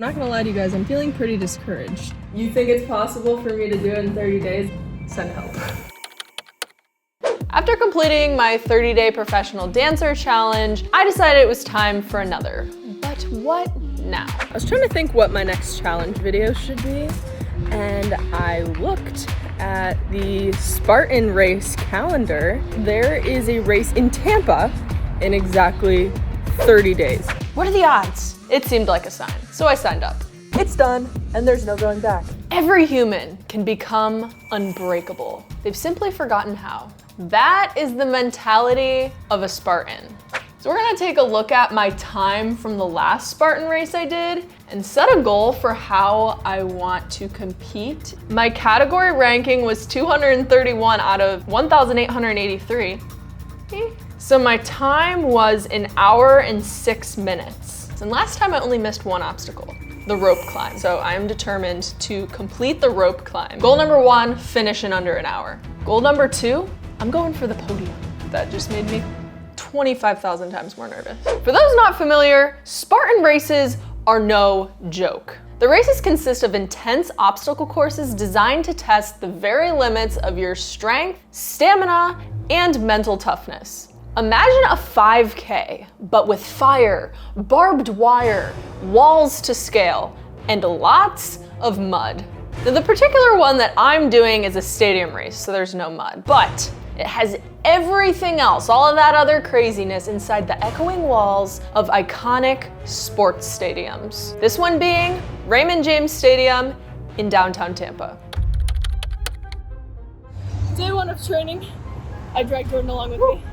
I'm not gonna lie to you guys, I'm feeling pretty discouraged. You think it's possible for me to do it in 30 days? Send help. After completing my 30-day professional dancer challenge, I decided it was time for another. But what now? I was trying to think what my next challenge video should be, and I looked at the Spartan race calendar. There is a race in Tampa in exactly 30 days. What are the odds? It seemed like a sign, so I signed up. It's done, and there's no going back. Every human can become unbreakable. They've simply forgotten how. That is the mentality of a Spartan. So we're gonna take a look at my time from the last Spartan race I did and set a goal for how I want to compete. My category ranking was 231 out of 1,883. So my time was 1 hour and 6 minutes. And last time I only missed one obstacle, the rope climb. So I am determined to complete the rope climb. Goal number 1, finish in under 1 hour. Goal number 2, I'm going for the podium. That just made me 25,000 times more nervous. For those not familiar, Spartan races are no joke. The races consist of intense obstacle courses designed to test the very limits of your strength, stamina, and mental toughness. Imagine a 5K, but with fire, barbed wire, walls to scale, and lots of mud. Now, the particular one that I'm doing is a stadium race, so there's no mud, but it has everything else, all of that other craziness inside the echoing walls of iconic sports stadiums. This one being Raymond James Stadium in downtown Tampa. Day 1 of training, I dragged Jordan along with me.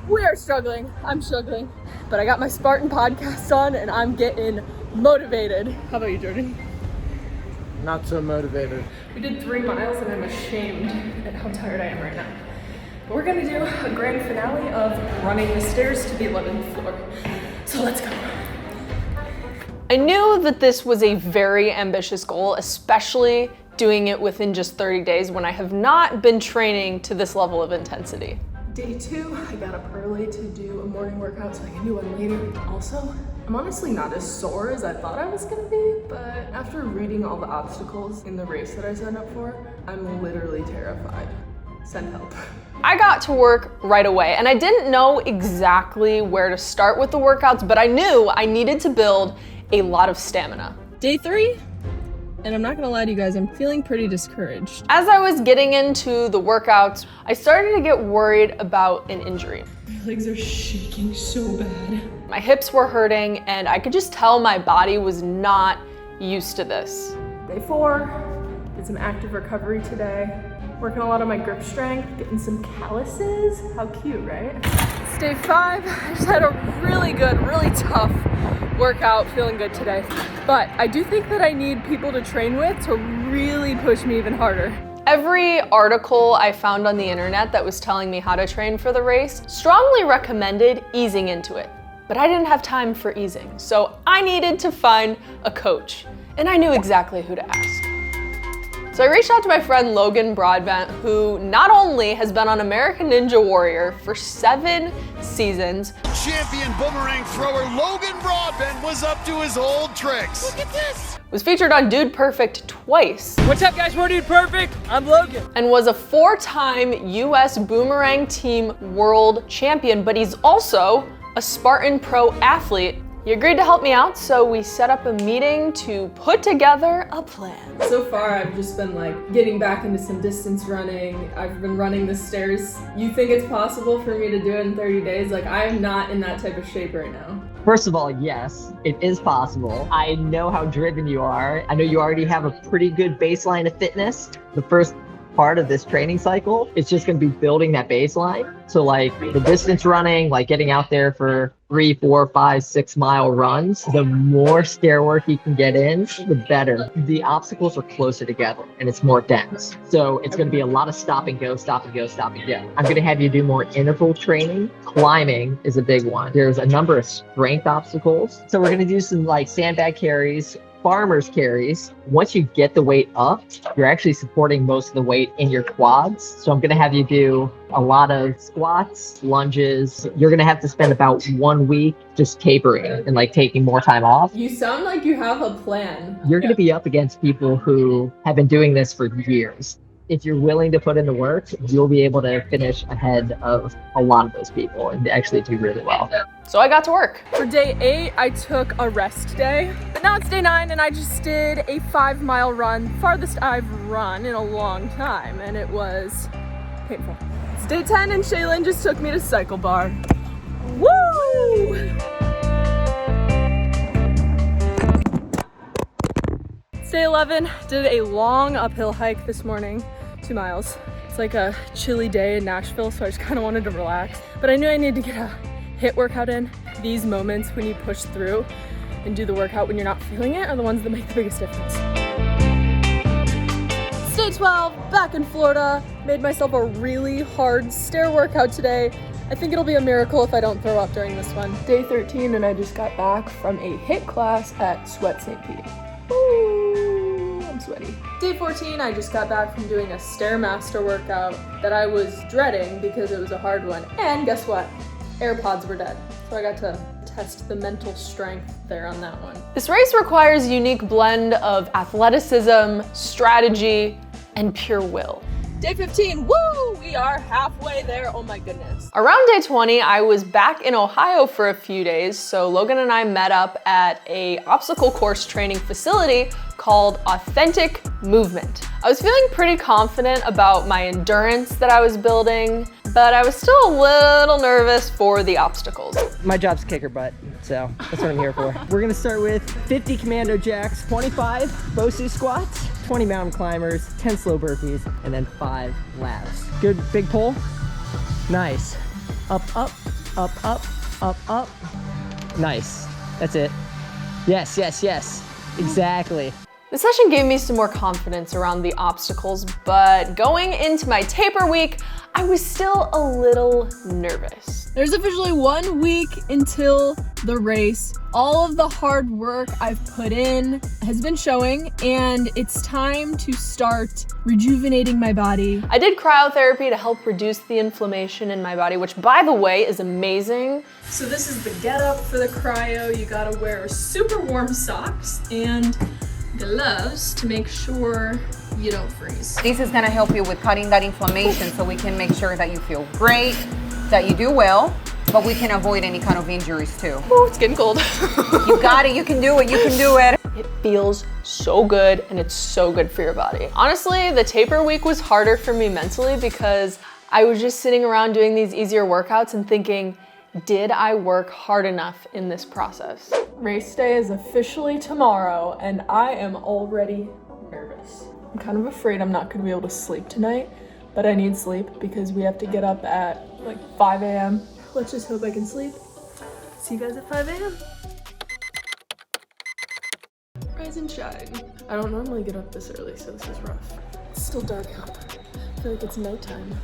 We are struggling, I'm struggling, but I got my Spartan podcast on and I'm getting motivated. How about you, Jordan? Not so motivated. We did 3 miles and I'm ashamed at how tired I am right now. But we're gonna do a grand finale of running the stairs to the 11th floor. So let's go. I knew that this was a very ambitious goal, especially doing it within just 30 days when I have not been training to this level of intensity. Day 2, I got up early to do a morning workout so I can do one later. Also, I'm honestly not as sore as I thought I was gonna be, but after reading all the obstacles in the race that I signed up for, I'm literally terrified. Send help. I got to work right away, and I didn't know exactly where to start with the workouts, but I knew I needed to build a lot of stamina. Day 3, and I'm not gonna lie to you guys, I'm feeling pretty discouraged. As I was getting into the workouts, I started to get worried about an injury. My legs are shaking so bad. My hips were hurting, and I could just tell my body was not used to this. Day 4, did some active recovery today. Working a lot on my grip strength, getting some calluses. How cute, right? It's day 5. I just had a really good, really tough workout, feeling good today. But I do think that I need people to train with to really push me even harder. Every article I found on the internet that was telling me how to train for the race strongly recommended easing into it. But I didn't have time for easing, so I needed to find a coach. And I knew exactly who to ask. So I reached out to my friend Logan Broadbent, who not only has been on American Ninja Warrior for 7 seasons. Champion boomerang thrower Logan Broadbent was up to his old tricks. Look at this. Was featured on Dude Perfect twice. What's up, guys? We're Dude Perfect. I'm Logan. And was a 4-time US Boomerang Team World Champion, but he's also a Spartan Pro athlete. He agreed to help me out, so we set up a meeting to put together a plan. So far, I've just been like getting back into some distance running. I've been running the stairs. You think it's possible for me to do it in 30 days? Like, I am not in that type of shape right now. First of all, yes, it is possible. I know how driven you are. I know you already have a pretty good baseline of fitness. The first part of this training cycle, it's just going to be building that baseline. So like the distance running, like getting out there for 3, 4, 5, 6 mile runs, the more stair work you can get in, the better. The obstacles are closer together and it's more dense. So it's going to be a lot of stop and go, stop and go, stop and go. I'm going to have you do more interval training. Climbing is a big one. There's a number of strength obstacles. So we're going to do some like sandbag carries, farmer's carries. Once you get the weight up, you're actually supporting most of the weight in your quads. So I'm gonna have you do a lot of squats, lunges. You're gonna have to spend about 1 week just tapering and like taking more time off. You sound like you have a plan. You're gonna be up against people who have been doing this for years. If you're willing to put in the work, you'll be able to finish ahead of a lot of those people and actually do really well. So I got to work. For day 8, I took a rest day, but now it's day 9 and I just did a 5-mile run, farthest I've run in a long time, and it was painful. It's day 10 and Shaylin just took me to Cycle Bar. Woo! It's day 11, did a long uphill hike this morning, 2 miles. It's like a chilly day in Nashville, so I just kind of wanted to relax, but I knew I needed to get a HIIT workout in. These moments when you push through and do the workout when you're not feeling it are the ones that make the biggest difference. It's day 12, back in Florida. Made myself a really hard stair workout today. I think it'll be a miracle if I don't throw up during this one. Day 13 and I just got back from a HIIT class at Sweat St. Pete. Ooh, I'm sweaty. Day 14, I just got back from doing a Stairmaster workout that I was dreading because it was a hard one. And guess what? AirPods were dead. So I got to test the mental strength there on that one. This race requires a unique blend of athleticism, strategy, and pure will. Day 15, woo! We are halfway there, oh my goodness. Around day 20, I was back in Ohio for a few days, so Logan and I met up at a obstacle course training facility called Authentic Movement. I was feeling pretty confident about my endurance that I was building, but I was still a little nervous for the obstacles. My job's kicker butt, so that's what I'm here for. We're gonna start with 50 commando jacks, 25 Bosu squats, 20 mountain climbers, 10 slow burpees, and then 5 laps. Good big pull. Nice. Up, up, up, up, up, up. Nice. That's it. Yes, yes, yes. Exactly. The session gave me some more confidence around the obstacles, but going into my taper week, I was still a little nervous. There's officially 1 week until the race. All of the hard work I've put in has been showing, and it's time to start rejuvenating my body. I did cryotherapy to help reduce the inflammation in my body, which by the way is amazing. So this is the getup for the cryo. You gotta wear super warm socks and gloves to make sure you don't freeze. This is gonna help you with cutting that inflammation so we can make sure that you feel great, that you do well, but we can avoid any kind of injuries too. Ooh, it's getting cold. You got it, you can do it, you can do it. It feels so good and it's so good for your body. Honestly, the taper week was harder for me mentally because I was just sitting around doing these easier workouts and thinking, did I work hard enough in this process? Race day is officially tomorrow and I am already nervous. I'm kind of afraid I'm not gonna be able to sleep tonight, but I need sleep because we have to get up at like 5 a.m. Let's just hope I can sleep. See you guys at 5 a.m. Rise and shine. I don't normally get up this early, so this is rough. It's still dark out. I feel like it's nighttime.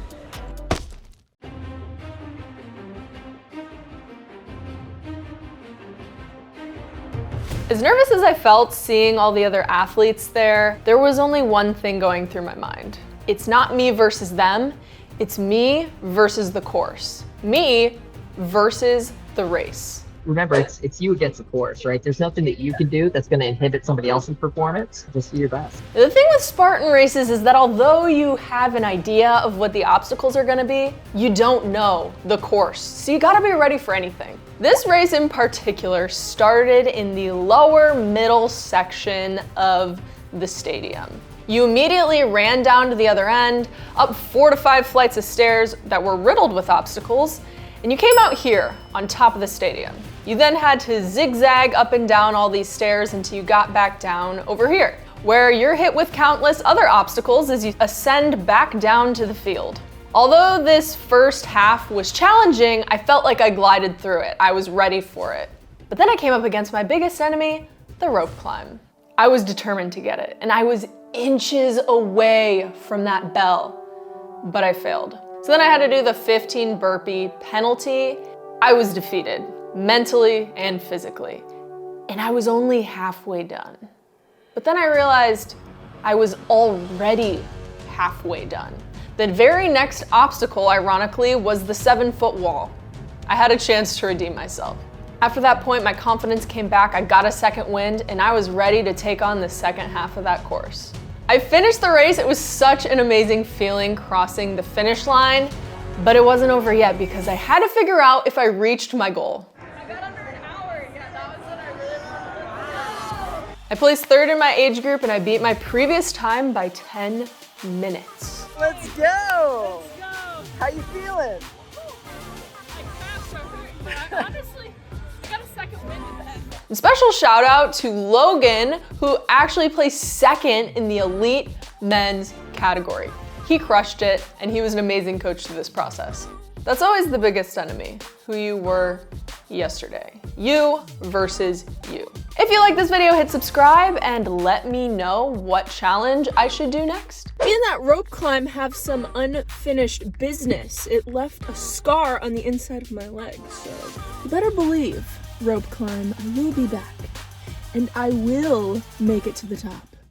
As nervous as I felt seeing all the other athletes there was only one thing going through my mind. It's not me versus them, it's me versus the course. Me versus the race. Remember, it's you against the course, right? There's nothing that you can do that's gonna inhibit somebody else's performance. Just do your best. The thing with Spartan Races is that although you have an idea of what the obstacles are gonna be, you don't know the course. So you gotta be ready for anything. This race in particular started in the lower middle section of the stadium. You immediately ran down to the other end, up 4 to 5 flights of stairs that were riddled with obstacles, and you came out here on top of the stadium. You then had to zigzag up and down all these stairs until you got back down over here, where you're hit with countless other obstacles as you ascend back down to the field. Although this first half was challenging, I felt like I glided through it. I was ready for it. But then I came up against my biggest enemy, the rope climb. I was determined to get it, and I was inches away from that bell, but I failed. So then I had to do the 15 burpee penalty. I was defeated, mentally and physically, and I was only halfway done. But then I realized I was already halfway done. The very next obstacle, ironically, was the 7-foot wall. I had a chance to redeem myself. After that point, my confidence came back, I got a second wind, and I was ready to take on the second half of that course. I finished the race. It was such an amazing feeling crossing the finish line, but it wasn't over yet because I had to figure out if I reached my goal. I got under an hour. Yeah, that was what I really wanted to do. I placed third in my age group and I beat my previous time by 10 minutes. Let's go! How you feeling? Honestly, I got a second win in the end. And special shout out to Logan, who actually placed second in the elite men's category. He crushed it, and he was an amazing coach through this process. That's always the biggest enemy, who you were yesterday. You versus you. If you like this video, hit subscribe and let me know what challenge I should do next. Me and that rope climb have some unfinished business. It left a scar on the inside of my leg, so you better believe, rope climb, I will be back. And I will make it to the top.